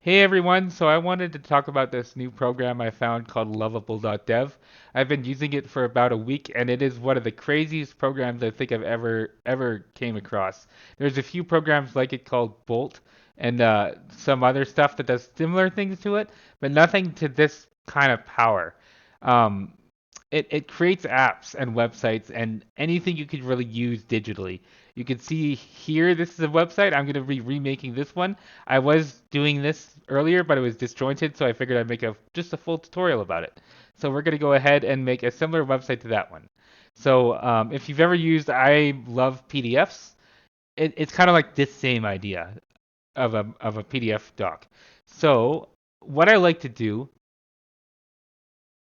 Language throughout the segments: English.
Hey everyone, so I wanted to talk about this new program I found called Lovable.dev. I've been using it for about a week and it is one of the craziest programs I think I've ever came across. There's a few programs like it called Bolt and some other stuff that does similar things to it, but nothing to this kind of power. Um, it creates apps and websites and anything you could really use digitally. You can see here, this is a website. I'm going to be remaking this one. I was doing this earlier, but it was disjointed, so I figured I'd make just a full tutorial about it. So we're going to go ahead and make a similar website to that one. So if you've ever used I Love PDFs, it's kind of like this same idea of a PDF doc. So what I like to do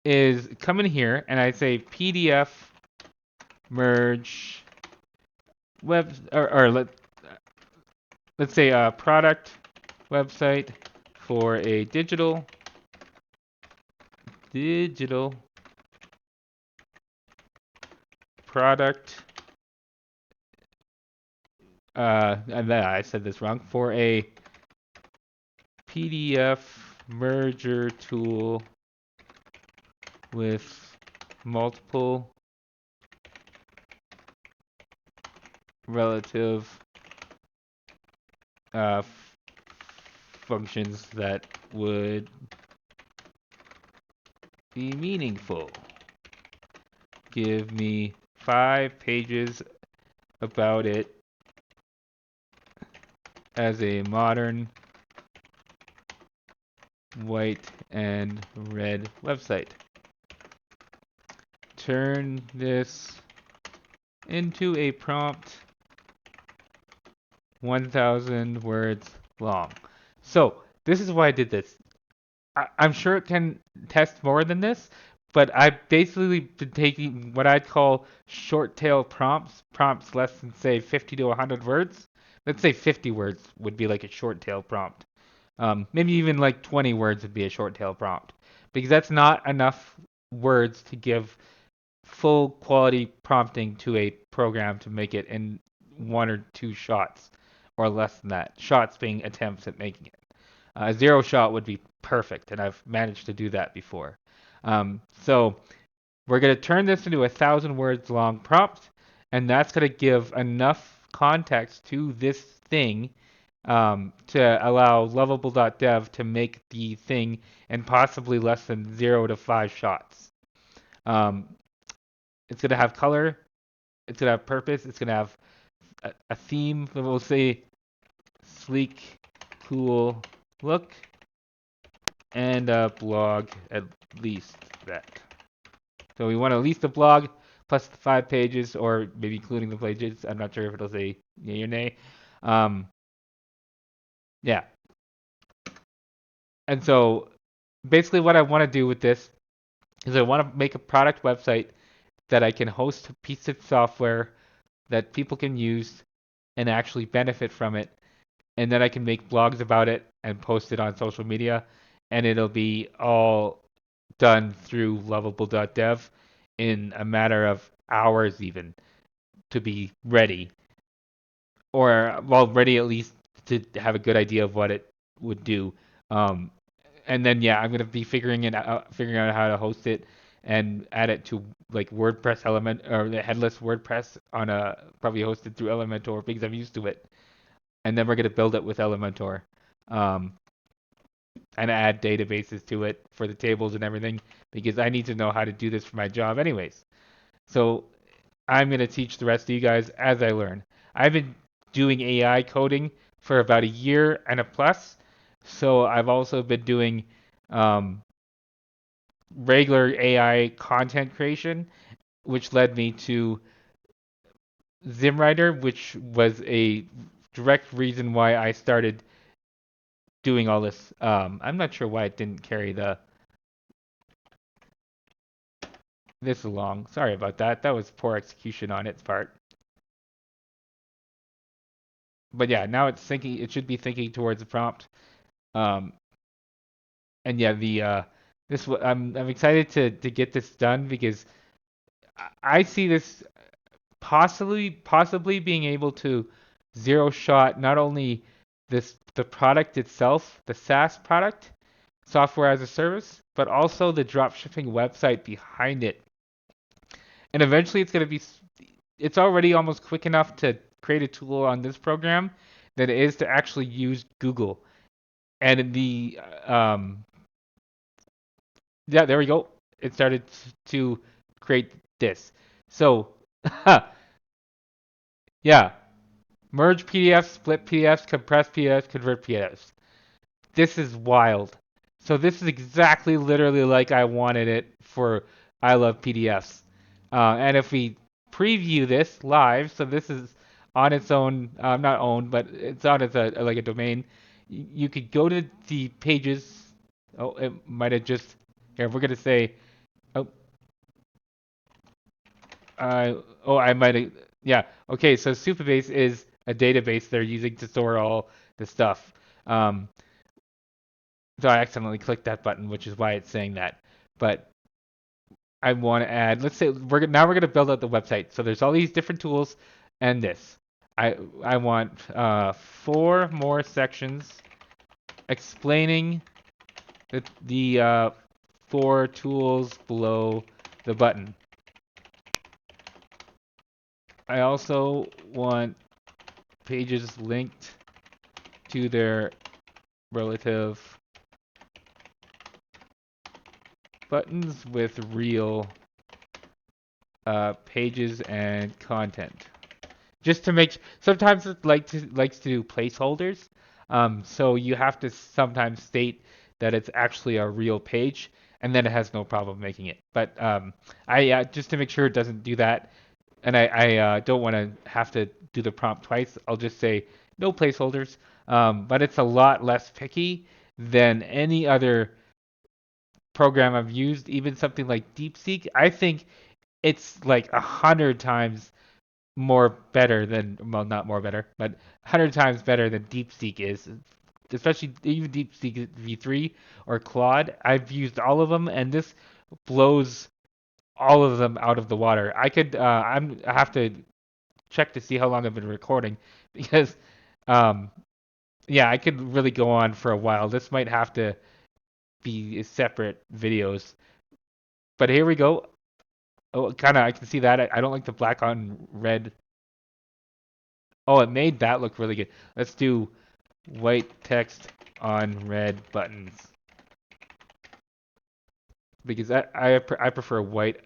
is come in here and I say PDF merge web or let's say a product website for a digital product. I said this wrong. For a PDF merger tool with multiple relative functions that would be meaningful. Give me 5 pages about it as a modern white and red website. Turn this into a prompt 1,000 words long. So this is why I did this. I'm sure it can test more than this, but I've basically been taking what I'd call short tail prompts less than say 50 to 100 words. Let's say 50 words would be like a short tail prompt. Maybe even like 20 words would be a short tail prompt because that's not enough words to give full quality prompting to a program to make it in 1 or 2 shots or less than that. Shots being attempts at making it. A zero shot would be perfect, and I've managed to do that before. So we're going to turn this into 1,000 words long prompt, and that's going to give enough context to this thing to allow Lovable.dev to make the thing in possibly less than 0 to 5 shots. Um, it's going to have color, it's going to have purpose, it's going to have a theme that will say sleek, cool look, and a blog at least that. So we want at least a blog plus the 5 pages, or maybe including the pages. I'm not sure if it'll say yay or nay. Um, yeah. And so basically what I want to do with this is I want to make a product website that I can host a piece of software that people can use and actually benefit from it. And then I can make blogs about it and post it on social media. And it'll be all done through Lovable.dev in a matter of hours even to be ready. Or, well, ready at least to have a good idea of what it would do. Um, and then yeah, I'm gonna be figuring out how to host it and add it to like WordPress element or the headless WordPress on a probably hosted through Elementor because I'm used to it. And then we're gonna build it with Elementor, um, and add databases to it for the tables and everything because I need to know how to do this for my job anyways. So I'm gonna teach the rest of you guys as I learn. I've been doing AI coding for about a year and a plus, so I've also been doing um, regular AI content creation, which led me to ZimWriter, which was a direct reason why I started doing all this. I'm not sure why it didn't carry this along. Sorry about that. That was poor execution on its part. But yeah, now it's thinking. It should be thinking towards the prompt. Um, and yeah, I'm excited to get this done because I see this possibly being able to zero shot not only this the product itself, the SaaS product, software as a service, but also the dropshipping website behind it. And eventually it's going to be, it's already almost quick enough to create a tool on this program than it is to actually use Google. And yeah, there we go. It started to create this. So, yeah, merge PDFs, split PDFs, compress PDFs, convert PDFs. This is wild. So this is exactly literally like I wanted it for I Love PDFs. And if we preview this live, so this is on its own, not owned, but it's on its like a domain. You could go to the pages. Oh, it might have just here. We're gonna say, oh, I might have, yeah. Okay, so Superbase is a database they're using to store all the stuff. Um, So I accidentally clicked that button, which is why it's saying that. But I want to add, let's say we're gonna build out the website. So there's all these different tools and this. I want 4 more sections explaining the 4 tools below the button. I also want pages linked to their relative buttons with real pages and content. Just to make, sometimes it likes to do placeholders. So you have to sometimes state that it's actually a real page, and then it has no problem making it. But I just to make sure it doesn't do that, and I don't want to have to do the prompt twice. I'll just say no placeholders. But it's a lot less picky than any other program I've used, even something like DeepSeek. I think it's like 100 times more better than, well, not more better, but 100 times better than DeepSeek is. Especially even DeepSeek V3 or Claude. I've used all of them, and this blows all of them out of the water. I have to check to see how long I've been recording because, um, yeah, I could really go on for a while. This might have to be separate videos. But here we go. Oh, kind of, I can see that. I don't like the black on red. Oh, it made that look really good. Let's do white text on red buttons because I prefer white.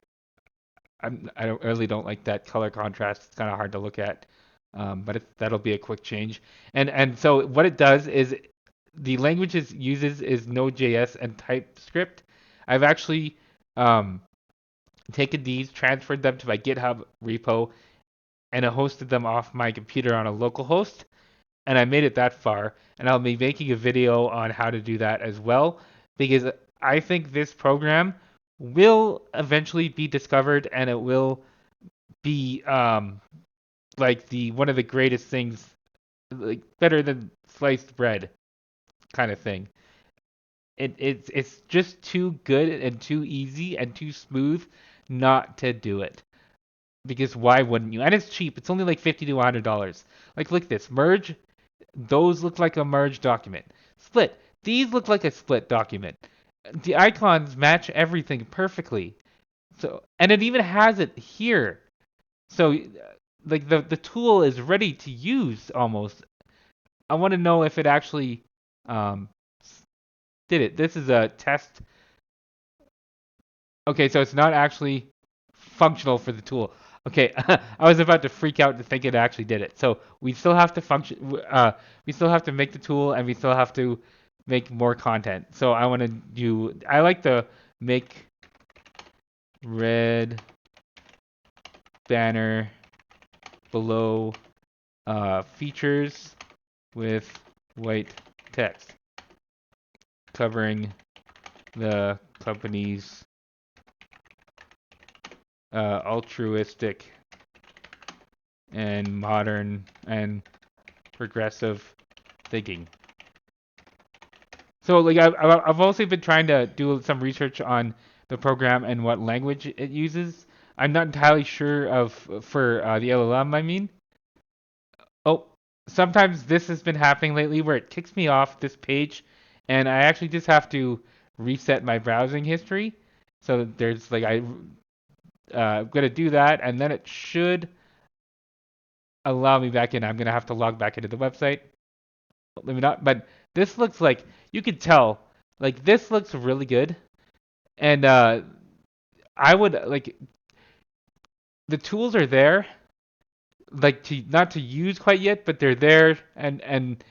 I don't really don't like that color contrast. It's kind of hard to look at, but that'll be a quick change. And so what it does is the language it uses is Node.js and TypeScript. I've actually taken these, transferred them to my GitHub repo, and I hosted them off my computer on a local host. And I made it that far, and I'll be making a video on how to do that as well, because I think this program will eventually be discovered, and it will be like the one of the greatest things, like better than sliced bread kind of thing. It's just too good and too easy and too smooth not to do it. Because why wouldn't you? And it's cheap. It's only like $50 to $100. Like look at this merge. Those look like a merge document. Split. These look like a split document. The icons match everything perfectly. So, and it even has it here. So, like the tool is ready to use almost. I want to know if it actually um, did it. This is a test. Okay, so it's not actually functional for the tool. Okay, I was about to freak out to think it actually did it. So we still have to function. We still have to make the tool, and we still have to make more content. So I want to do. I like the make red banner below features with white text covering the company's altruistic and modern and progressive thinking. So like I've also been trying to do some research on the program and what language it uses. I'm not entirely sure of for the LLM. I mean, oh, sometimes this has been happening lately where it kicks me off this page, and I actually just have to reset my browsing history. So there's like I'm gonna do that, and then it should allow me back in. I'm gonna have to log back into the website. Let me not. But this looks like you can tell. Like this looks really good, and I would like the tools are there, like to not to use quite yet, but they're there, and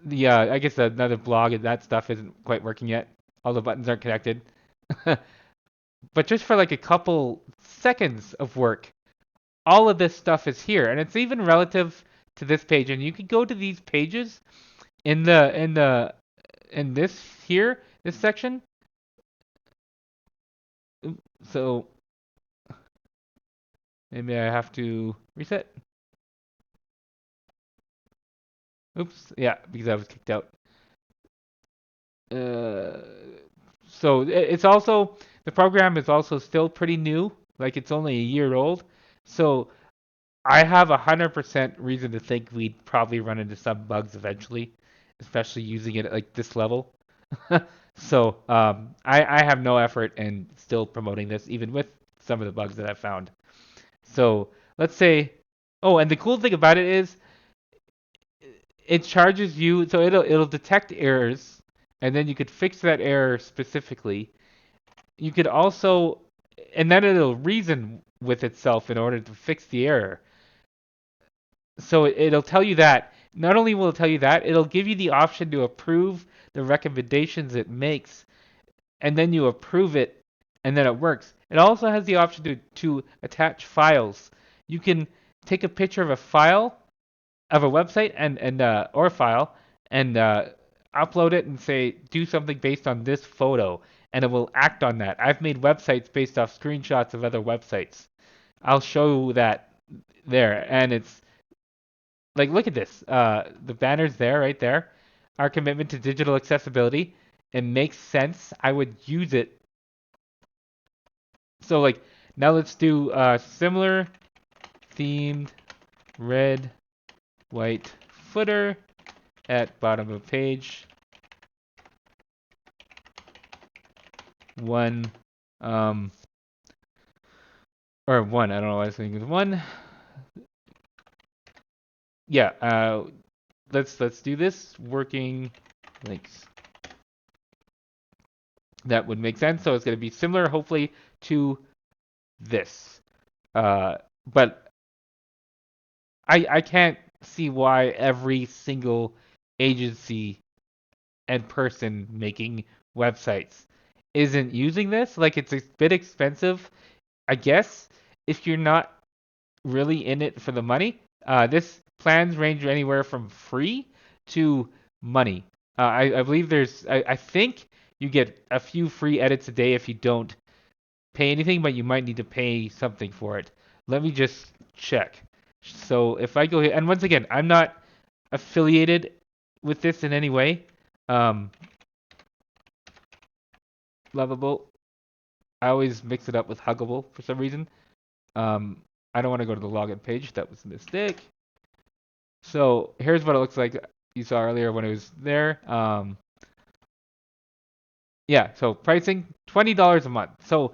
the I guess another blog and that stuff isn't quite working yet. All the buttons aren't connected. But just for like a couple seconds of work, all of this stuff is here, and it's even relative to this page. And you can go to these pages in this here, this section. So maybe I have to reset. Oops, yeah, because I was kicked out. Uh, so it's also the program is also still pretty new, like it's only a year old. So I have 100% reason to think we'd probably run into some bugs eventually, especially using it at like this level. So I have no effort in still promoting this, even with some of the bugs that I've found. So let's say, oh, and the cool thing about it is it charges you, so it'll detect errors, and then you could fix that error specifically. You could also, and then it'll reason with itself in order to fix the error. So it'll tell you that. Not only will it tell you that, it'll give you the option to approve the recommendations it makes, and then you approve it, and then it works. It also has the option to attach files. You can take a picture of a file of a website and or file and upload it and say do something based on this photo, and it will act on that. I've made websites based off screenshots of other websites. I'll show that there, and it's like look at this. The banners there, right there. Our commitment to digital accessibility. It makes sense. I would use it. So like now let's do similar themed red white footer at bottom of page one, or one. I don't know why I was thinking one. Yeah. Let's do this. Working links. That would make sense. So it's going to be similar, hopefully, to this. But I can't see why every single agency and person making websites isn't using this. Like it's a bit expensive, I guess, if you're not really in it for the money. This plans range anywhere from free to money. I believe I think you get a few free edits a day if you don't pay anything, but you might need to pay something for it. Let me just check. So if I go here, and once again, I'm not affiliated with this in any way. Um, Lovable. I always mix it up with Huggable for some reason. Um, I don't want to go to the login page. That was a mistake. So here's what it looks like you saw earlier when it was there. Yeah, so pricing $20 a month. So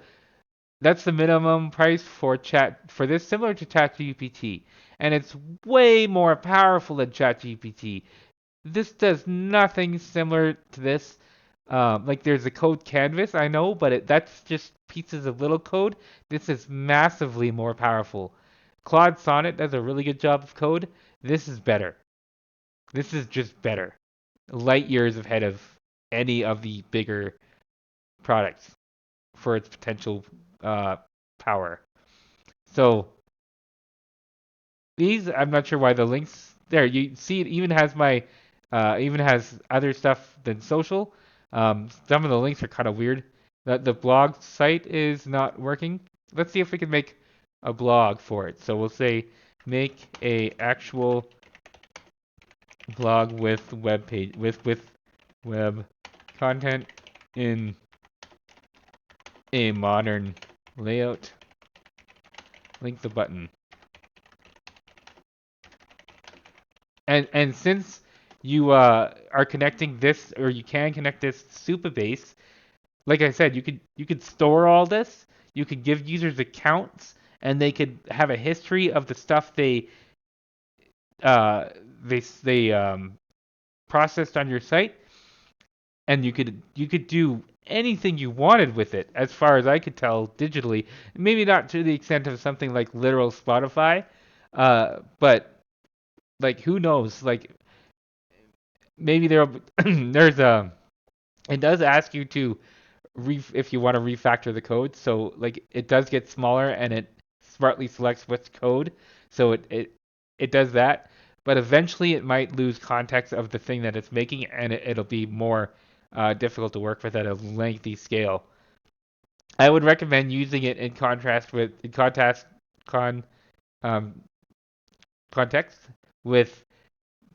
that's the minimum price for chat for this, similar to ChatGPT, and it's way more powerful than ChatGPT. This does nothing similar to this. Like there's a code canvas, I know, but that's just pieces of little code. This is massively more powerful. Claude Sonnet does a really good job of code. This is better. This is just better. Light years ahead of any of the bigger products for its potential uh, power. So these, I'm not sure why the links there. You see, it even has my, even has other stuff than social. Some of the links are kind of weird. The blog site is not working. Let's see if we can make a blog for it. So we'll say make a actual blog with web page with web content in a modern layout. Link the button. And since you are connecting this, or you can connect this to Superbase, like I said, you could store all this. You could give users accounts, and they could have a history of the stuff uh they processed on your site, and you could do anything you wanted with it, as far as I could tell digitally. Maybe not to the extent of something like literal Spotify, but like who knows? Like maybe there's a it does ask you to if you want to refactor the code. So like it does get smaller and it smartly selects what's code. So it does that. But eventually it might lose context of the thing that it's making, and it'll be more difficult to work with at a lengthy scale. I would recommend using it in con um, context with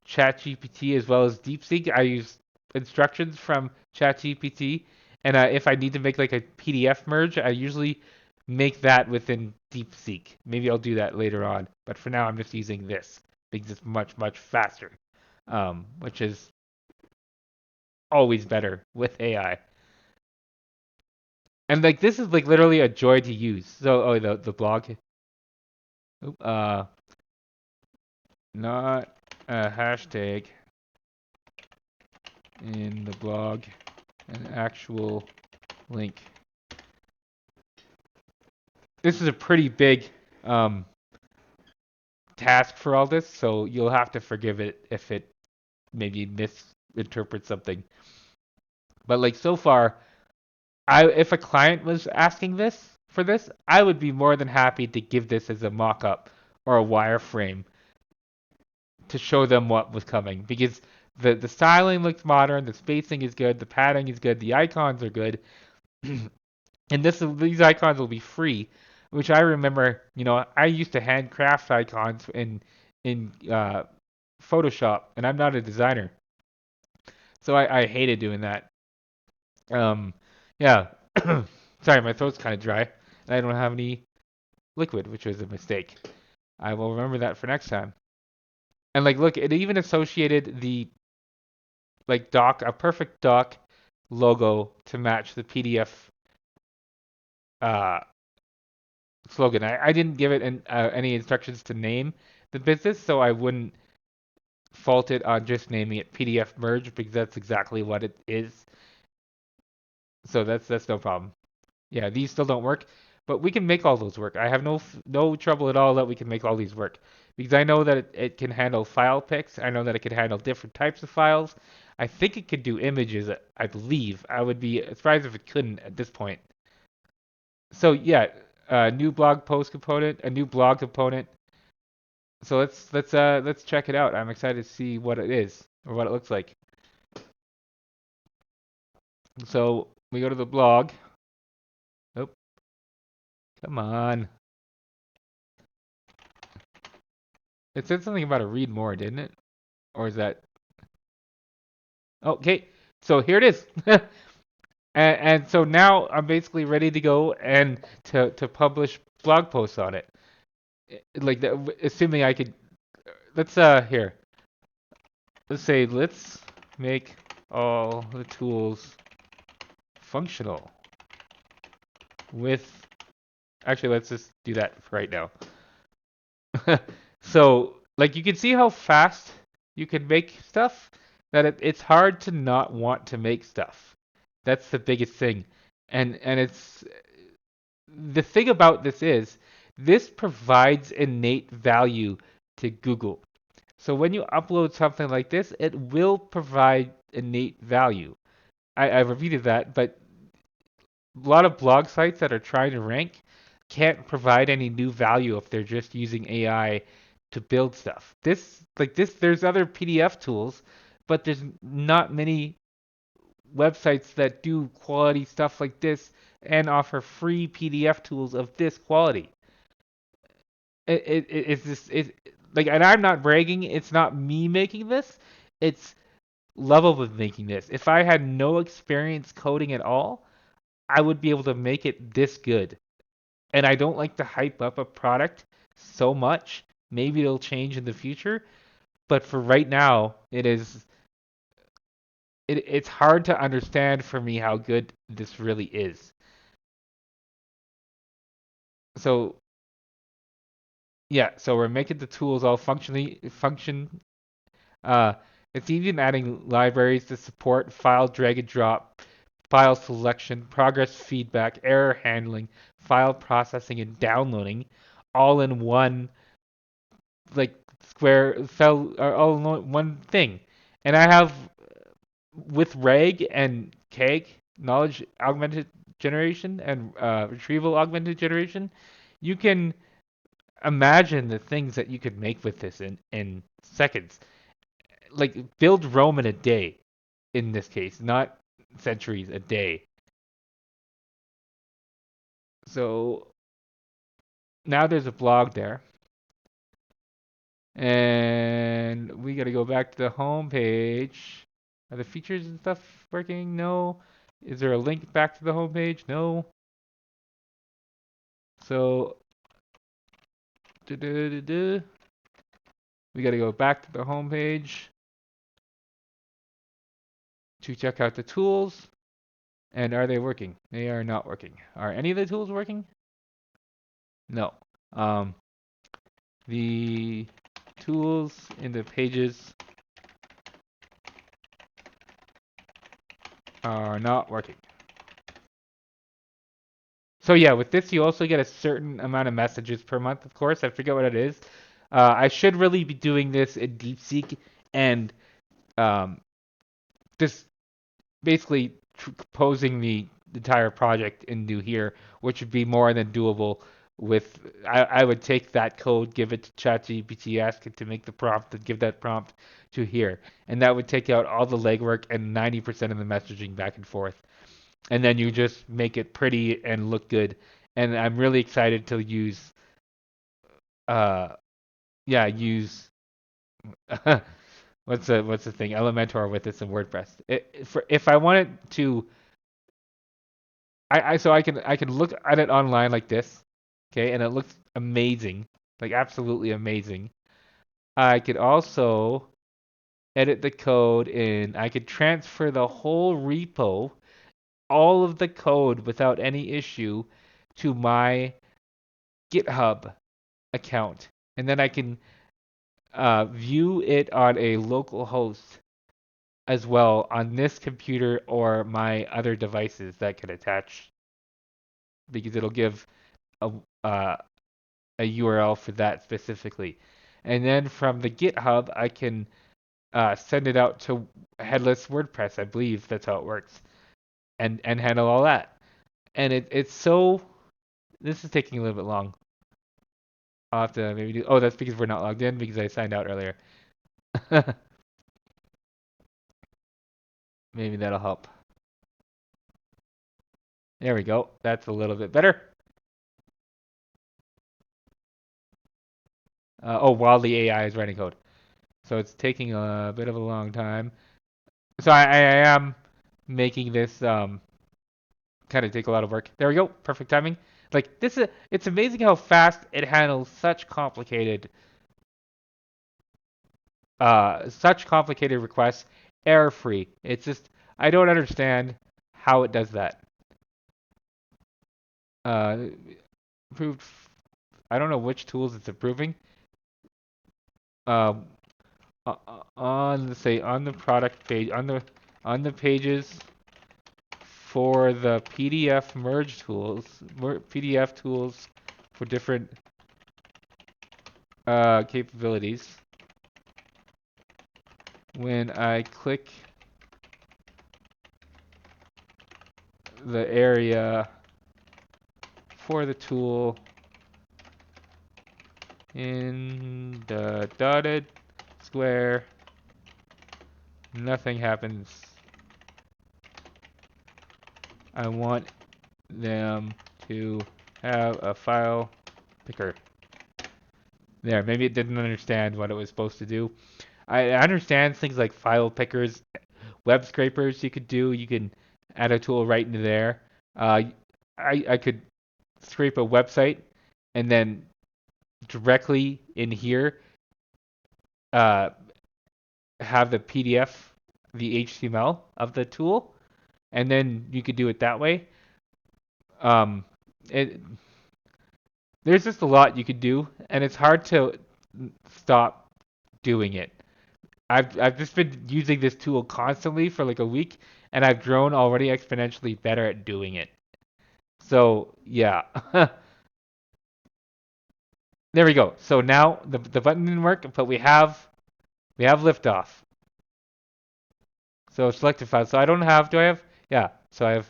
ChatGPT as well as DeepSeek. I use instructions from ChatGPT, and if I need to make like a PDF merge, I usually make that within DeepSeek. Maybe I'll do that later on, but for now I'm just using this because it's much faster, which is always better with AI. And like this is like literally a joy to use. So the blog, oop, not a hashtag in the blog, an actual link. This is a pretty big um, task for all this, so you'll have to forgive it if it maybe misinterprets something. But like so far, if a client was asking this for this, I would be more than happy to give this as a mock-up or a wireframe to show them what was coming, because the styling looks modern, the spacing is good, the padding is good, the icons are good. And these icons will be free, which I remember. I used to handcraft icons in Photoshop, and I'm not a designer, so I hated doing that. Um, yeah. Sorry, my throat's kind of dry, and I don't have any liquid, which was a mistake. I will remember that for next time. And like, look, it even associated the like a perfect doc logo to match the PDF uh, slogan. I didn't give it any instructions to name the business, so I wouldn't fault it on just naming it PDF Merge, because that's exactly what it is. So that's no problem. Yeah, these still don't work, but we can make all those work. I have no trouble at all that we can make all these work, because I know that it can handle file pics. I know that it can handle different types of files. I think it could do images. I believe. I would be surprised if it couldn't at this point. So yeah, new blog post component, a new blog component. So let's check it out. I'm excited to see what it is or what it looks like. So we go to the blog. Oh, come on. It said something about a read more, didn't it? Or is that okay? So here it is. And so now I'm basically ready to go and to publish blog posts on it. Like assuming I could. Let's here. Let's say let's make all the tools functional with. Actually, let's just do that right now. So, like, you can see how fast you can make stuff, that it's hard to not want to make stuff. That's the biggest thing. And it's the thing about this provides innate value to Google. So when you upload something like this, it will provide innate value. I repeated that, but a lot of blog sites that are trying to rank can't provide any new value if they're just using AI to build stuff. There's other PDF tools, but there's not many websites that do quality stuff like this and offer free PDF tools of this quality. It's just like, and I'm not bragging. It's not me making this. It's Lovable making this. If I had no experience coding at all, I would be able to make it this good. And I don't like to hype up a product so much. Maybe it'll change in the future, but for right now, it's hard to understand for me how good this really is. So yeah, so we're making the tools all function. Uh, it's even adding libraries to support file drag and drop, file selection, progress feedback, error handling, file processing, and downloading, all in one like square fell all in one thing. And I have with RAG and KAG, knowledge augmented generation and retrieval augmented generation, you can imagine the things that you could make with this in seconds. Like build Rome in a day in this case, not centuries, a day. So now there's a blog there. And we got to go back to the home page. Are the features and stuff working? No. Is there a link back to the home page? No. So we got to go back to the home page to check out the tools. And are they working? They are not working. Are any of the tools working? No. Um, the tools in the pages are not working. So yeah, with this you also get a certain amount of messages per month, of course. I forget what it is. I should really be doing this in DeepSeek and um, just basically composing the entire project into here, which would be more than doable with I would take that code, give it to ChatGPT, ask it to make the prompt, and give that prompt to here. And that would take out all the legwork and 90% of the messaging back and forth. And then you just make it pretty and look good. And I'm really excited to use uh use what's the thing, Elementor with this in WordPress. If I wanted to so I can look at it online like this, okay, and it looks amazing, like absolutely amazing. I could also edit the code and I could transfer the whole repo, all of the code without any issue to my GitHub account. And then I can view it on a local host as well on this computer or my other devices that can attach because it'll give a, uh, a URL for that specifically. And then from the GitHub, I can send it out to headless WordPress. I believe that's how it works, and handle all that. And it's so. This is taking a little bit long. I'll have to maybe do. Oh, that's because we're not logged in because I signed out earlier. Maybe that'll help. There we go. That's a little bit better. While the AI is writing code. So it's taking a bit of a long time. So I am making this kind of take a lot of work. There we go. Perfect timing. Like this is it's amazing how fast it handles such complicated requests error free. It's just I don't understand how it does that. Uh Approved I don't know which tools it's approving. Um on the product page on the pages for the PDF merge tools, PDF tools for different capabilities. When I click the area for the tool in the dotted square, nothing happens. I want them to have a file picker. There, maybe it didn't understand what it was supposed to do. I understand things like file pickers, web scrapers you could do. You can add a tool right into there. Uh, I could scrape a website and then directly in here have the PDF, the HTML of the tool, and then you could do it that way. Um, it, there's just a lot you could do, and it's hard to stop doing it. I've just been using this tool constantly for like a week, and I've grown already exponentially better at doing it. So yeah, there we go. So now the button didn't work, but we have liftoff. So selected file. So I don't have. Do I have? Yeah. So I have.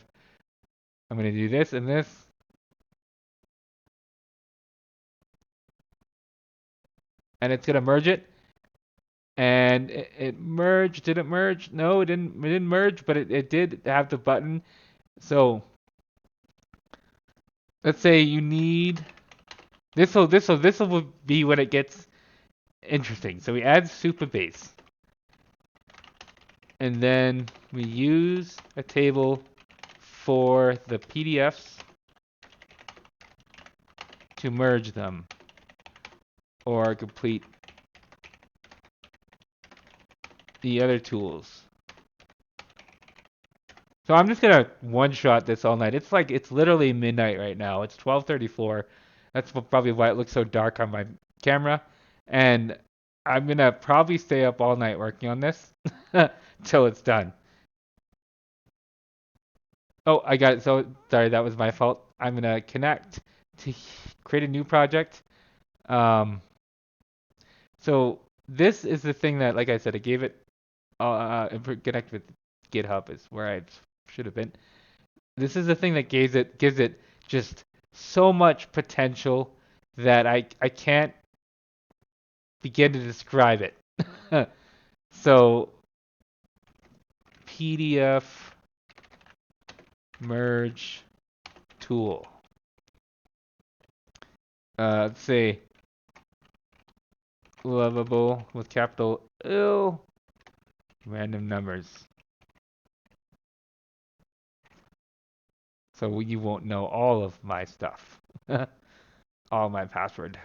I'm gonna do this and this, and it's gonna merge it. And it merged. Did it merge? No, it didn't. It didn't merge, but it did have the button. So let's say you need this. Will be when it gets interesting. So we add Superbase, and then we use a table for the PDFs to merge them or complete the other tools. So I'm just gonna one-shot this all night. It's literally midnight right now. It's 12:34. That's probably why it looks so dark on my camera. And I'm gonna probably stay up all night working on this till it's done. Oh, I got it. So sorry, that was my fault. I'm gonna connect to create a new project. Um, so this is the thing that, like I said, I gave it. Connect with GitHub is where I should have been. This is the thing that gives it just so much potential that I can't begin to describe it. So PDF merge tool. Let's say lovable with capital L, random numbers. So you won't know all of my stuff, all my password.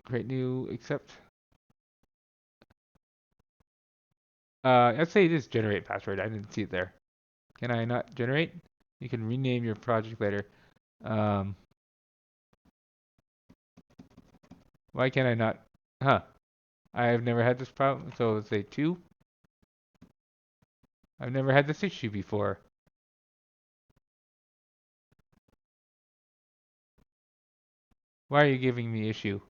Create new, accept. Let's say just generate password. I didn't see it there. Can I not generate? You can rename your project later. Um, why can't I not? Huh. I have never had this problem. So let's say 2. I've never had this issue before. Why are you giving me issue?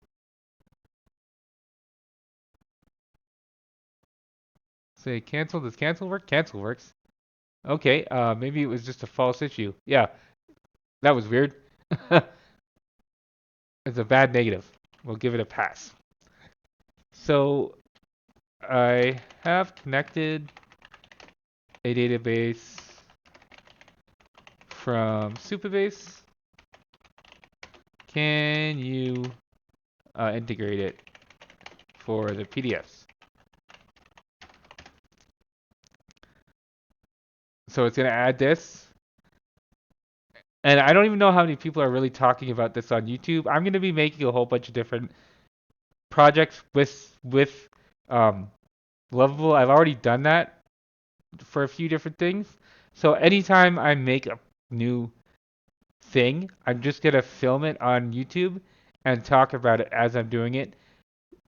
Say cancel. Does cancel work? Cancel works. Okay. Maybe it was just a false issue. Yeah, that was weird. It's a bad negative. We'll give it a pass. So I have connected a database from Superbase. Can you integrate it for the PDFs? So it's going to add this. And I don't even know how many people are really talking about this on YouTube. I'm going to be making a whole bunch of different projects with um, Lovable. I've already done that for a few different things. So anytime I make a new thing, I'm just going to film it on YouTube and talk about it as I'm doing it.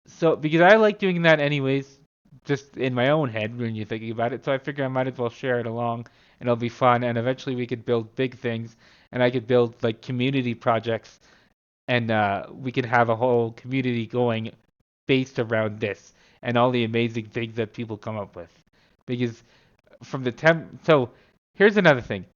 So because I like doing that anyways, just in my own head when you're thinking about it. So I figure I might as well share it along and it'll be fun. And eventually we could build big things and I could build like community projects and we could have a whole community going based around this and all the amazing things that people come up with. Because from the so here's another thing.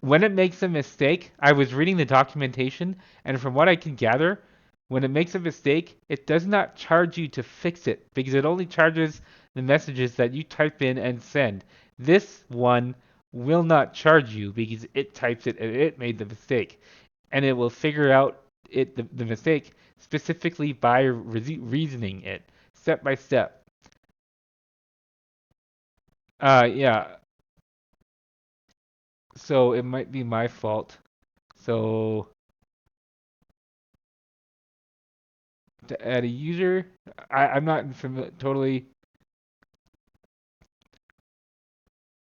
When it makes a mistake, I was reading the documentation, and from what I can gather, when it makes a mistake, it does not charge you to fix it because it only charges the messages that you type in and send. This one will not charge you because it types it and it made the mistake, and it will figure out the mistake specifically by reasoning it step by step. Yeah. So it might be my fault. So to add a user. I'm not totally.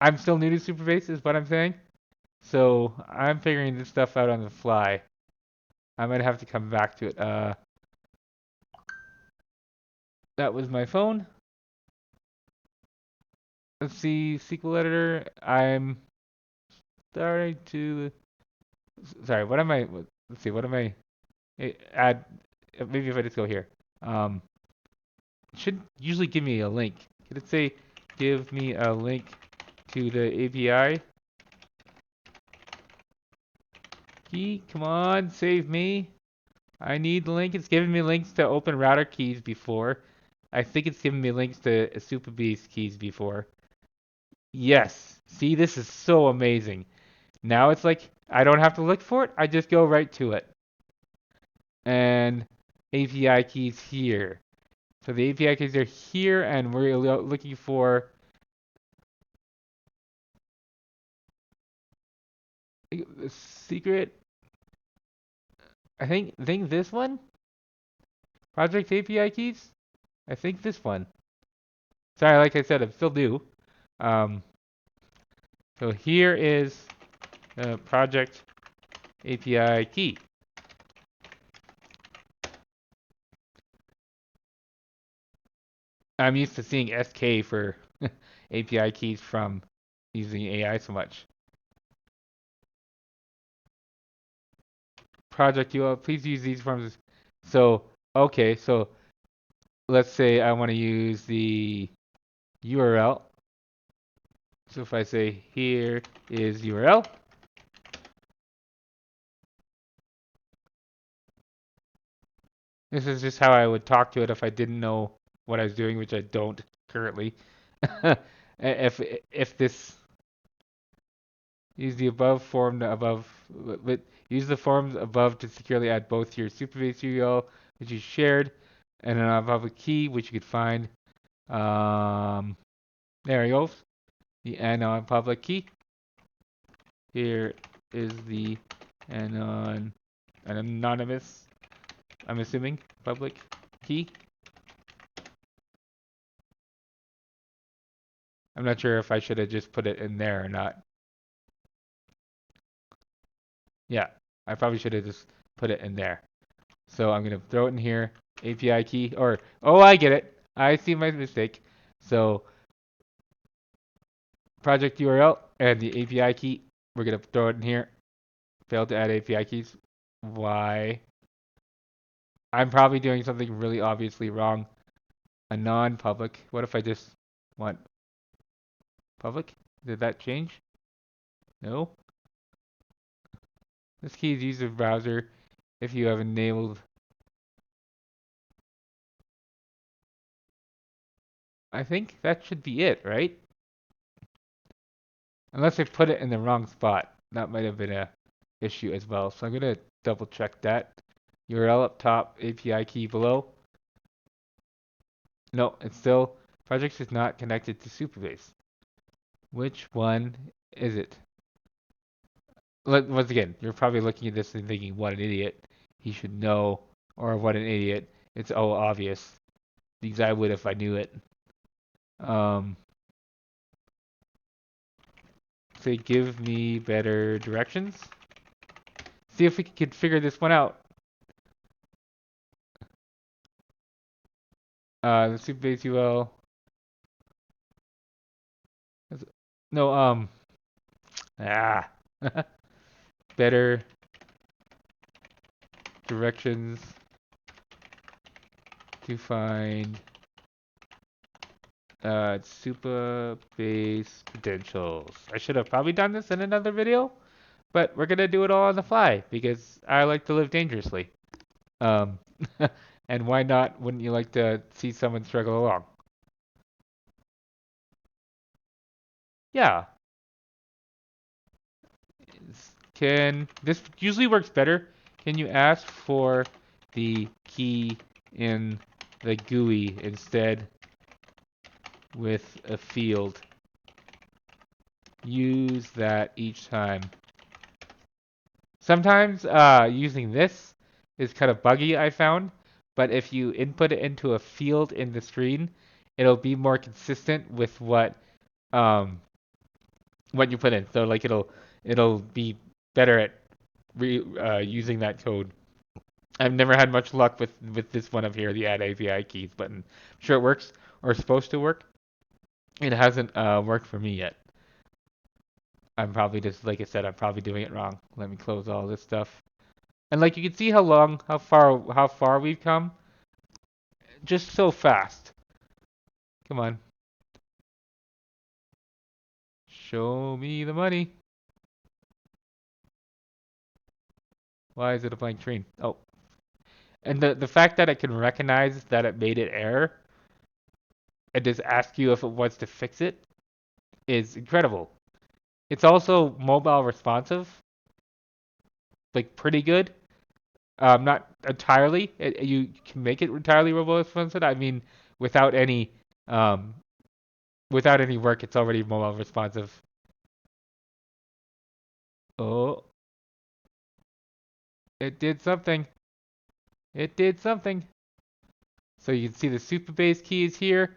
I'm still new to Superbase, is what I'm saying. So I'm figuring this stuff out on the fly. I might have to come back to it. That was my phone. Let's see, SQL editor. I'm starting to. Sorry, what am I? Let's see, what am I? Add. Maybe if I just go here. Um, it should usually give me a link. Could it say, give me a link to the API key? Come on, save me. I need the link. It's giving me links to open router keys before. I think it's given me links to Superbase keys before. Yes. See, this is so amazing. Now it's like I don't have to look for it. I just go right to it. And API keys here. So the API keys are here, and we're looking for the secret. I think this one. Project API keys. I think this one. Sorry, like I said, I'm still new. Um, so here is the project API key. I'm used to seeing SK for API keys from using AI so much. Project URL, please use these forms. So, okay, so let's say I want to use the URL. So if I say here is URL, this is just how I would talk to it if I didn't know what I was doing, which I don't currently. if this use the above form above, use the forms above to securely add both your Superbase URL, which you shared, and an public key, which you could find. There it goes. The anon public key. Here is the an anonymous, I'm assuming, public key. I'm not sure if I should have just put it in there or not. Yeah, I probably should have just put it in there. So I'm going to throw it in here, API key, or, oh, I get it. I see my mistake. So project URL and the API key, we're going to throw it in here. Failed to add API keys. Why? I'm probably doing something really obviously wrong. A non-public. What if I just want public? Did that change? No. This key is used in browser if you have enabled. I think that should be it, right? Unless I put it in the wrong spot. That might have been a issue as well. So I'm going to double check that. URL up top, API key below. No, it's still, project is not connected to Superbase. Which one is it? Once again, you're probably looking at this and thinking, what an idiot. He should know. Or what an idiot. It's obvious. Because I would if I knew it. Say, give me better directions. See if we could figure this one out. The Superbase UL. No, ah. Better directions to find Superbase credentials. I should have probably done this in another video, but we're gonna do it all on the fly because I like to live dangerously. Um, and why not? Wouldn't you like to see someone struggle along? Yeah. Can this usually works better? Can you ask for the key in the GUI instead with a field? Use that each time. Sometimes using this is kind of buggy, I found, but if you input it into a field in the screen, it'll be more consistent with what you put in. So like it'll be better at using that code. I've never had much luck with this one up here, the add API keys button. I'm sure it works or is supposed to work. It hasn't worked for me yet. I'm probably just, like I said, I'm probably doing it wrong. Let me close all this stuff. And like you can see how far we've come, just so fast. Come on, show me the money. Why is it a blank screen? Oh, and the fact that it can recognize that it made it error and just ask you if it wants to fix it is incredible. It's also mobile responsive, like pretty good. Not entirely. You can make it entirely mobile responsive. I mean, without any um, without any work, it's already mobile responsive. Oh, it did something. It did something. So you can see the Superbase key is here.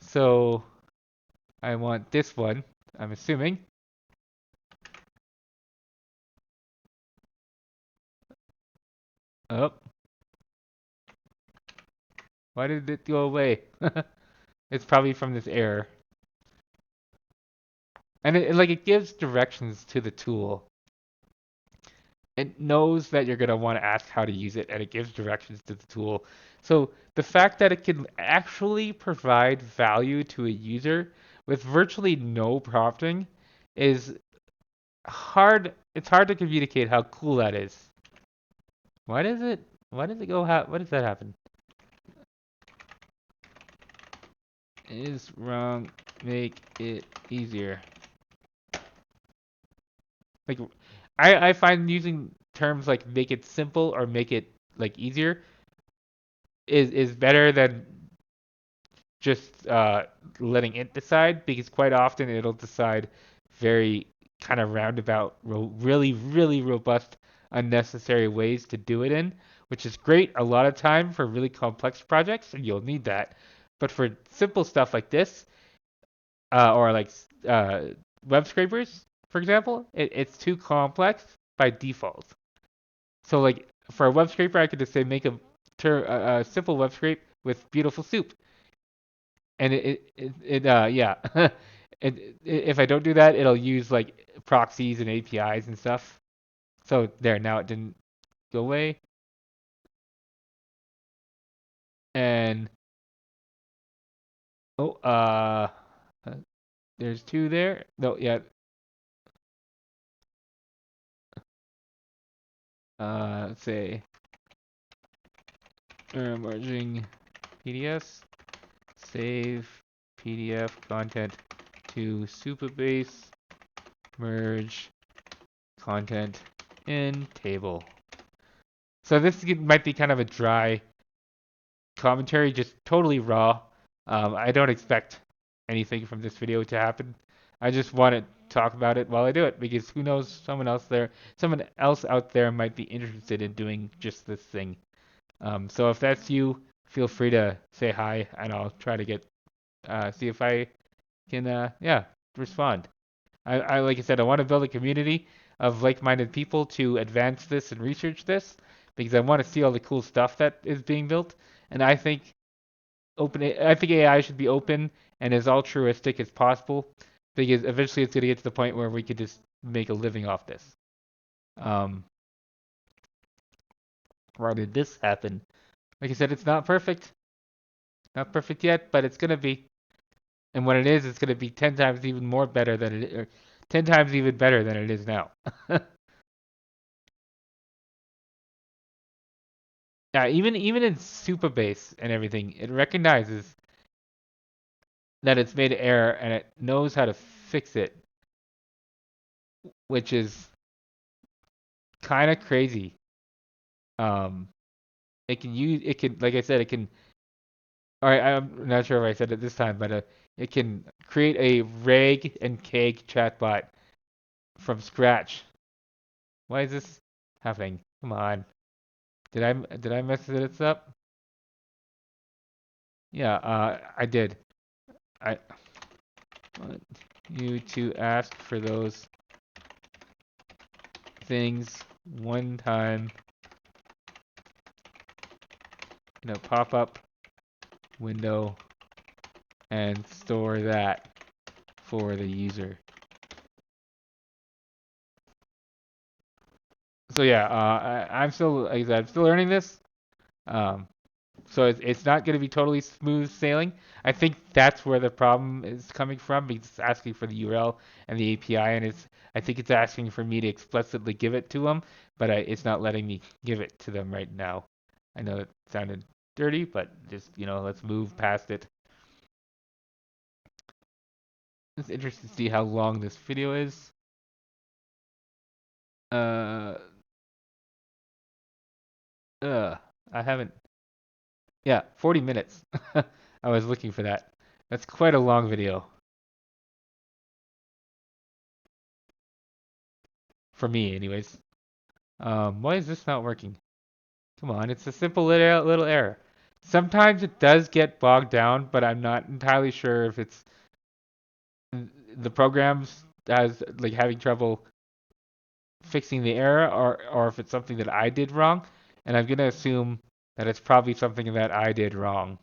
So I want this one, I'm assuming. Oh, why did it go away? It's probably from this error. And it gives directions to the tool. It knows that you're going to want to ask how to use it, and it gives directions to the tool. So the fact that it can actually provide value to a user with virtually no prompting is hard. It's hard to communicate how cool that is. Why does it? Why does it go? What does that happen? Is wrong. Make it easier. Like, I find using terms like make it simple or make it like easier is better than just letting it decide, because quite often it'll decide very kind of roundabout, really robust, unnecessary ways to do it in, which is great a lot of time for really complex projects, and you'll need that. But for simple stuff like this, or like uh, web scrapers, for example, it's too complex by default. So like for a web scraper, I could just say make a simple web scrape with beautiful soup, and yeah. If I don't do that, it'll use like proxies and APIs and stuff. So there, now it didn't go away. And oh, uh, there's two there. No, yeah. Let's say merging PDFs, save PDF content to Superbase, merge content in table. So this might be kind of a dry commentary, just totally raw. I don't expect anything from this video to happen. I just want to talk about it while I do it, because who knows, someone else out there might be interested in doing just this thing. So if that's you, feel free to say hi, and I'll try to see if I can, yeah, respond. I like I said, I want to build a community of like-minded people to advance this and research this, because I want to see all the cool stuff that is being built. And I think AI should be open and as altruistic as possible, because eventually it's going to get to the point where we could just make a living off this. Um, why did this happen? Like I said, it's not perfect yet, but it's going to be. And when it is, it's going to be 10 times even more better than it, or 10 times even better than it is now. Yeah, even in Superbase and everything, it recognizes that it's made an error and it knows how to fix it, which is kind of crazy. Um, it can, like I said, it can. All right, I'm not sure if I said it this time, but it can create a rag and cake chatbot from scratch. Why is this happening? Come on, did I mess this up? Yeah, I did. I want you to ask for those things one time in a pop-up window and store that for the user. So yeah, I'm still, like I said, I'm still learning this. Um, so it's not going to be totally smooth sailing. I think that's where the problem is coming from because it's asking for the URL and the API, and I think it's asking for me to explicitly give it to them, but it's not letting me give it to them right now. I know it sounded dirty, but just let's move past it. It's interesting to see how long this video is. Uh, I haven't. Yeah, 40 minutes. I was looking for that. That's quite a long video for me, anyways. Why is this not working? Come on, it's a simple little error. Sometimes it does get bogged down, but I'm not entirely sure if it's the program's as like having trouble fixing the error or if it's something that I did wrong. And I'm gonna assume that it's probably something that I did wrong.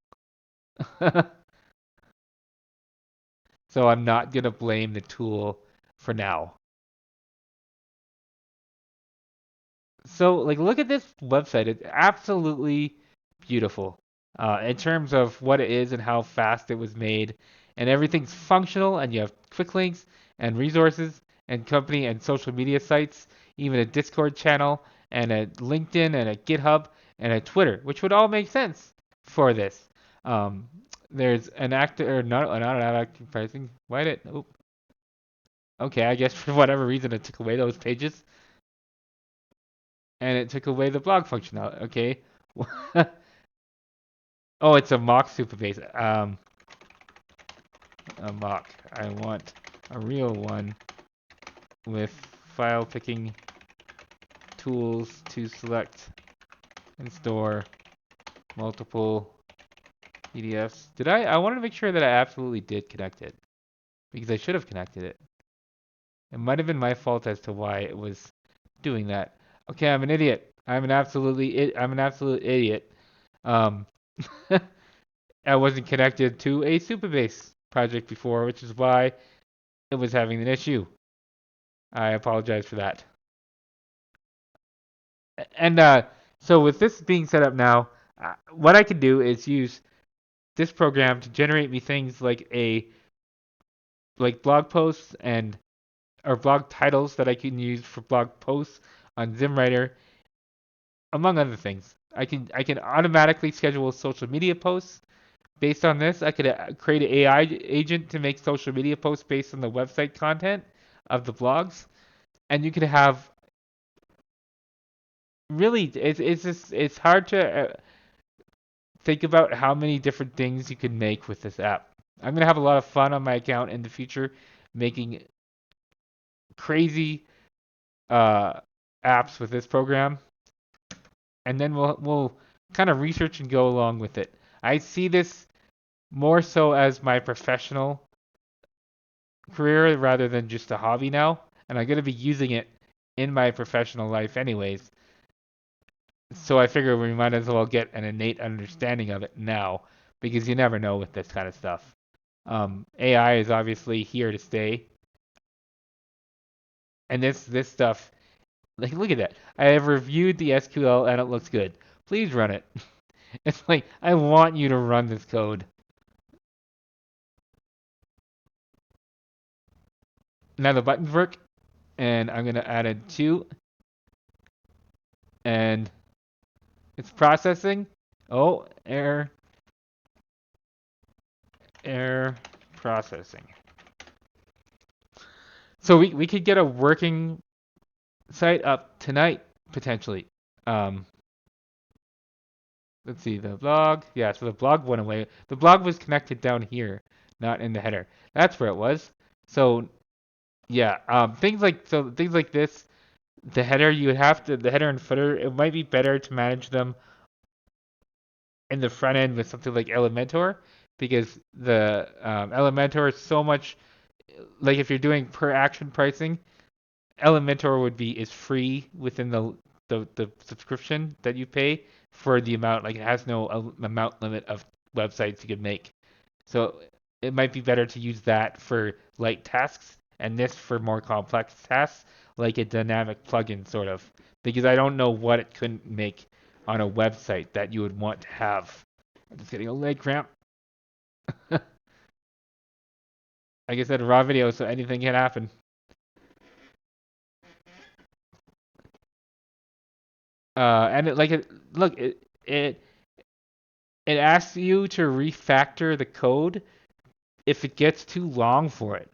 So I'm not gonna blame the tool for now. So like look at this website. It's absolutely beautiful in terms of what it is and how fast it was made. And everything's functional and you have quick links and resources and company and social media sites, even a Discord channel and a LinkedIn and a GitHub and a Twitter, which would all make sense for this. Um, there's an active or not an active pricing. Why did oh okay, I guess for whatever reason it took away those pages and it took away the blog functionality. Okay. Oh, it's a mock Superbase. A mock. I want a real one with file picking tools to select and store multiple PDFs. Did I? I wanted to make sure that I absolutely did connect it because I should have connected it. It might have been my fault as to why it was doing that. Okay, I'm an idiot. I'm an absolute idiot. Um, I wasn't connected to a Superbase project before, which is why it was having an issue. I apologize for that. And so with this being set up now, what I can do is use this program to generate me things like blog posts and or blog titles that I can use for blog posts on ZimWriter, among other things. I can automatically schedule social media posts based on this. I could create an AI agent to make social media posts based on the website content of the blogs, and you could have really it's just it's hard to think about how many different things you can make with this app. I'm gonna have a lot of fun on my account in the future, making crazy uh, apps with this program, and then we'll kind of research and go along with it. I see this more so as my professional career rather than just a hobby now, and I'm gonna be using it in my professional life anyways. So I figure we might as well get an innate understanding of it now, because you never know with this kind of stuff. AI is obviously here to stay, and this stuff, like look at that. I have reviewed the SQL and it looks good. Please run it. It's like I want you to run this code. Now the buttons work, and I'm gonna add a 2, and it's processing. Oh, error processing. So we could get a working site up tonight potentially. Um, let's see the blog. Yeah, so the blog went away. The blog was connected down here, not in the header. That's where it was. So yeah, things like this. The header you would have to the header and footer. It might be better to manage them in the front end with something like Elementor, because the Elementor is so much like if you're doing per action pricing, Elementor is free within the subscription that you pay for the amount. Like it has no amount limit of websites you could make. So it might be better to use that for light tasks and this for more complex tasks, like a dynamic plugin sort of. Because I don't know what it couldn't make on a website that you would want to have. I'm just getting a leg cramp. Like I said, raw video, so anything can happen. And look, it asks you to refactor the code if it gets too long for it.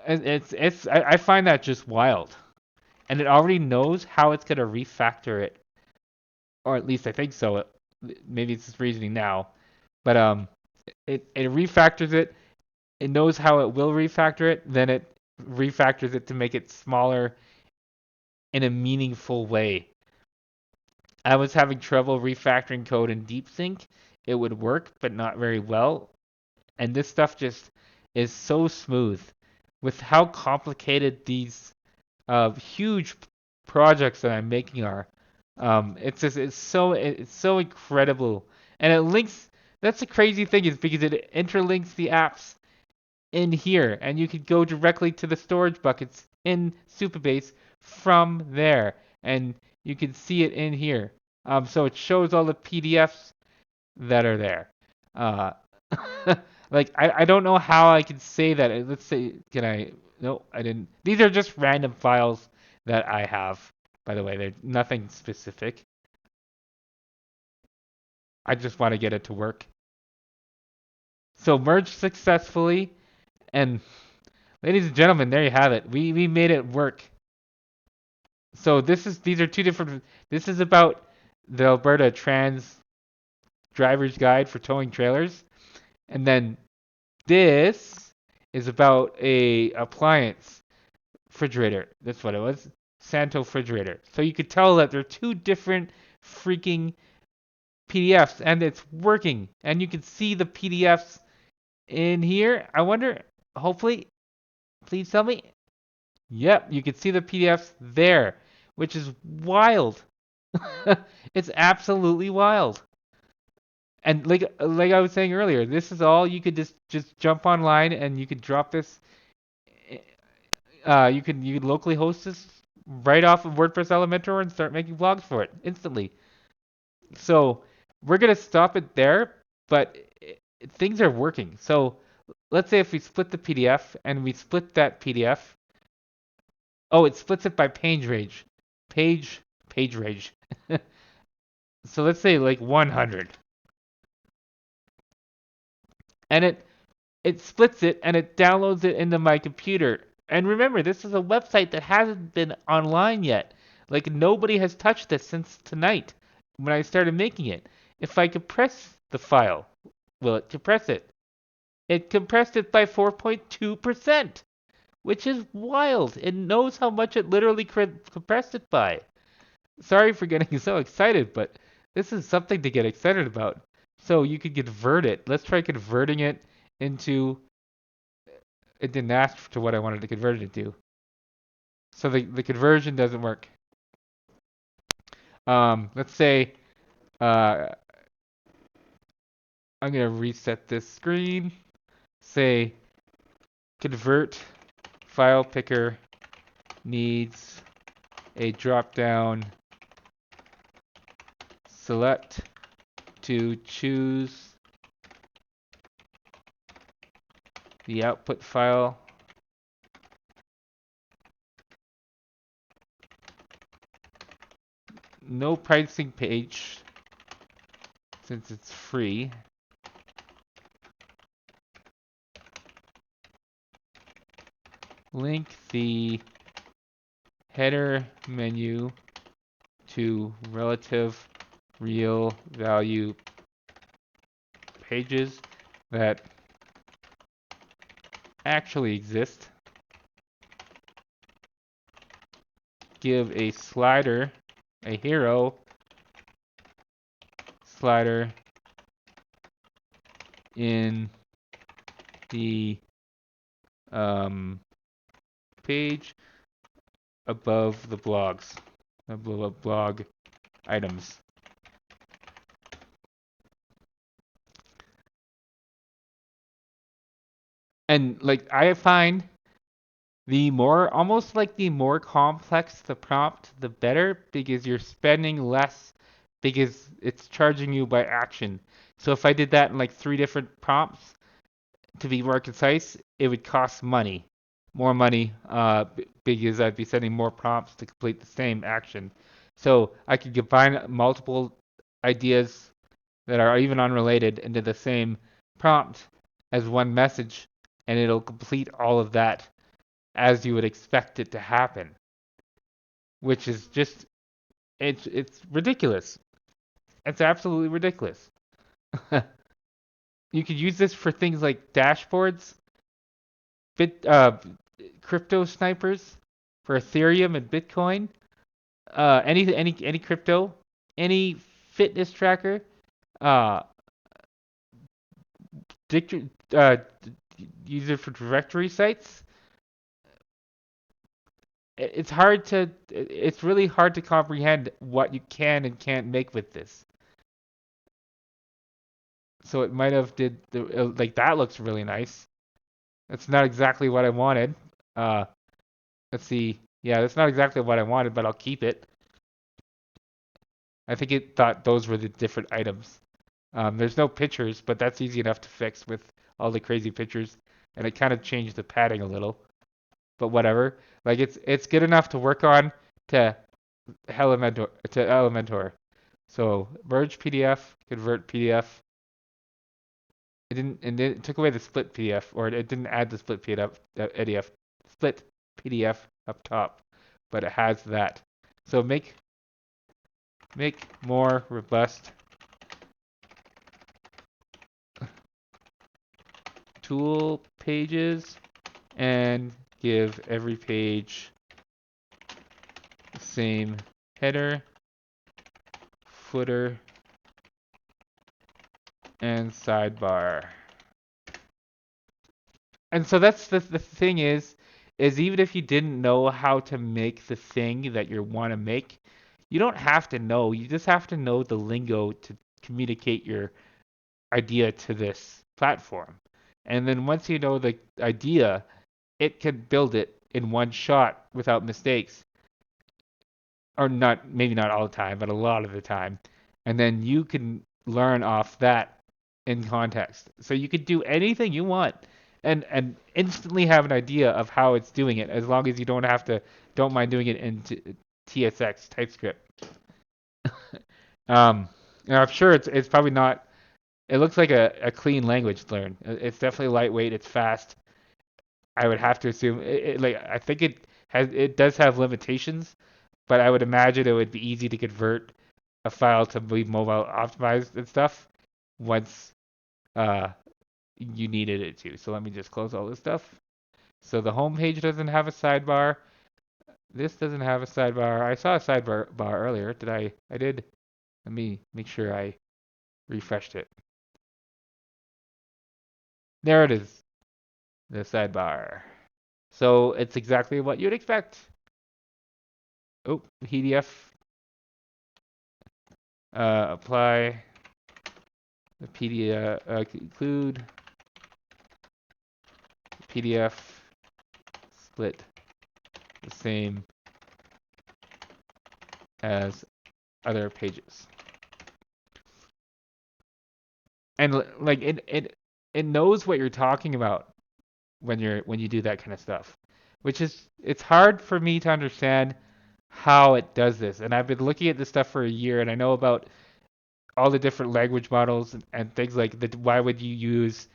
I find that just wild. And it already knows how it's gonna refactor it, or at least I think so. Maybe it's just reasoning now, but it refactors it. It knows how it will refactor it. Then it refactors it to make it smaller in a meaningful way. I was having trouble refactoring code in DeepSync. It would work, but not very well. And this stuff just is so smooth with how complicated these huge projects that I'm making are. It's so incredible, and it links. That's the crazy thing is because it interlinks the apps in here, and you could go directly to the storage buckets in Superbase from there, and you can see it in here. So it shows all the PDFs that are there. Uh, like I don't know how I can say that. Let's say, can I? No, I didn't. These are just random files that I have. By the way, they're nothing specific. I just want to get it to work. So merged successfully, and ladies and gentlemen, there you have it. We made it work. So these are two different. This is about the Alberta Trans Driver's Guide for Towing Trailers, and then this is about a appliance refrigerator. That's what it was. Santo refrigerator. So you could tell that they're two different freaking PDFs, and it's working. And you can see the PDFs in here. I wonder, hopefully, please tell me. Yep, you can see the PDFs there, which is wild. It's absolutely wild. And like I was saying earlier, this is all you could just jump online and you could drop this. You could locally host this right off of WordPress Elementor and start making blogs for it instantly. So we're gonna stop it there, but things are working. So let's say if we split the PDF and we split that PDF. Oh, it splits it by page range. Page range. So let's say like 100. And it splits it and it downloads it into my computer. And remember, this is a website that hasn't been online yet. Like nobody has touched this since tonight when I started making it. If I compress the file, will it compress it? It compressed it by 4.2%, which is wild. It knows how much it literally compressed it by. Sorry for getting so excited, but this is something to get excited about. So you could convert it. Let's try converting it into. It didn't ask to what I wanted to convert it to. So the conversion doesn't work. Let's say uh, I'm gonna reset this screen. Say convert file picker needs a drop down select to choose the output file. No pricing page since it's free. Link the header menu to relative real value pages that actually exist. Give a slider, a hero slider in the page above the blogs, above blog items. And like I find almost like the more complex the prompt, the better because you're spending less because it's charging you by action. So if I did that in like 3 different prompts to be more concise, it would cost money, more money, because I'd be sending more prompts to complete the same action. So I could combine multiple ideas that are even unrelated into the same prompt as one message, and it'll complete all of that as you would expect it to happen, which is just it's ridiculous. It's absolutely ridiculous. You could use this for things like dashboards, bit crypto snipers for Ethereum and Bitcoin, any crypto, any fitness tracker, uh, uh, use it for directory sites. It's really hard to comprehend what you can and can't make with this. So it might have did like that looks really nice. That's not exactly what I wanted. Uh, let's see. Yeah, that's not exactly what I wanted, but I'll keep it. I think it thought those were the different items. There's no pictures, but that's easy enough to fix with all the crazy pictures, and it kind of changed the padding a little. But whatever. Like it's good enough to work on to Elementor. So merge PDF, convert PDF. It took away the split PDF, or it didn't add the split PDF up top, but it has that. So make more robust tool pages and give every page the same header, footer, and sidebar. And so that's the thing is even if you didn't know how to make the thing that you want to make, you don't have to know. You just have to know the lingo to communicate your idea to this platform. And then once you know the idea, it can build it in one shot without mistakes. Or not, maybe not all the time, but a lot of the time. And then you can learn off that in context. So you could do anything you want and instantly have an idea of how it's doing it as long as you don't mind doing it in TSX TypeScript. Um, and I'm sure it's probably not. It looks like a clean language to learn. It's definitely lightweight. It's fast. I would have to assume like I think it does have limitations, but I would imagine it would be easy to convert a file to be mobile optimized and stuff once uh, you needed it to. So let me just close all this stuff. So the home page doesn't have a sidebar. This doesn't have a sidebar. I saw a sidebar earlier. Did I? I did. Let me make sure I refreshed it. There it is, the sidebar. So it's exactly what you'd expect. Oh, PDF. Apply the PDF. Include PDF split the same as other pages. And like it knows what you're talking about when you do that kind of stuff, which is it's hard for me to understand how it does this. And I've been looking at this stuff for a year, and I know about all the different language models and things like that. Why would you use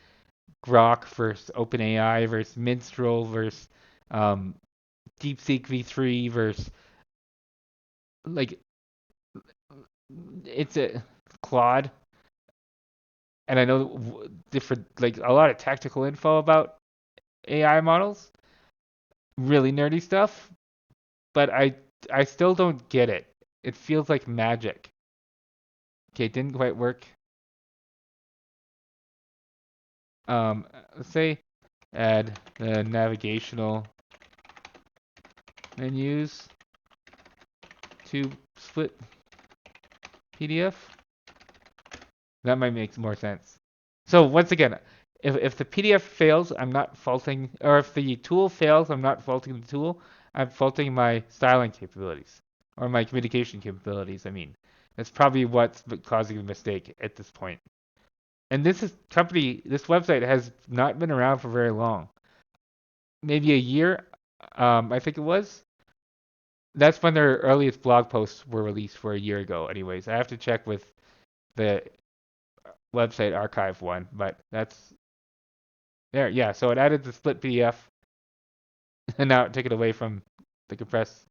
Grok versus OpenAI versus Minstrel versus um, DeepSeek V3 versus like it's a Claude, and I know different like a lot of technical info about AI models, really nerdy stuff, but I still don't get it. It feels like magic Okay, it didn't quite work. Let's say add the navigational menus to split PDF. That might make more sense. So once again, if the PDF fails, I'm not faulting, or if the tool fails, I'm not faulting the tool. I'm faulting my styling capabilities or my communication capabilities. I mean, that's probably what's causing the mistake at this point. And this website has not been around for very long. Maybe a year, I think it was. That's when their earliest blog posts were released for a year ago. Anyways, I have to check with the website archive one, but that's there. Yeah, so it added the split PDF, and now it took it away from the compressed,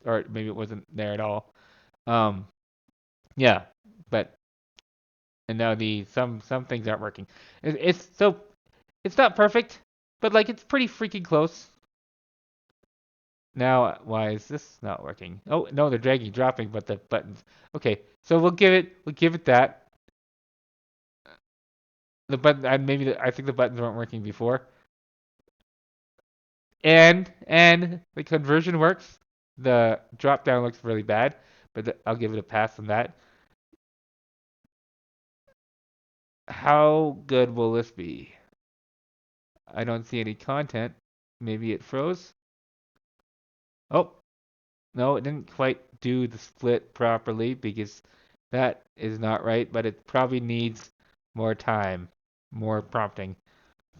or maybe it wasn't there at all. Um, yeah, but and now the some things aren't working. It's so it's not perfect, but like it's pretty freaking close. Now, why is this not working? Oh no, they're dragging, dropping, but the buttons. Okay, so we'll give it that. The button, and maybe I think the buttons weren't working before. And the conversion works. The drop down looks really bad, but I'll give it a pass on that. How good will this be? I don't see any content. Maybe it froze. Oh, no, it didn't quite do the split properly because that is not right, but it probably needs more time, more prompting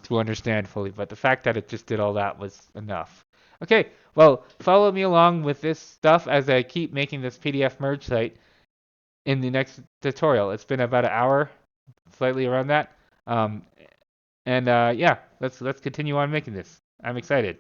to understand fully. But the fact that it just did all that was enough. Okay, well, follow me along with this stuff as I keep making this PDF merge site in the next tutorial. It's been about an hour, slightly around that. Um, and yeah, let's continue on making this. I'm excited.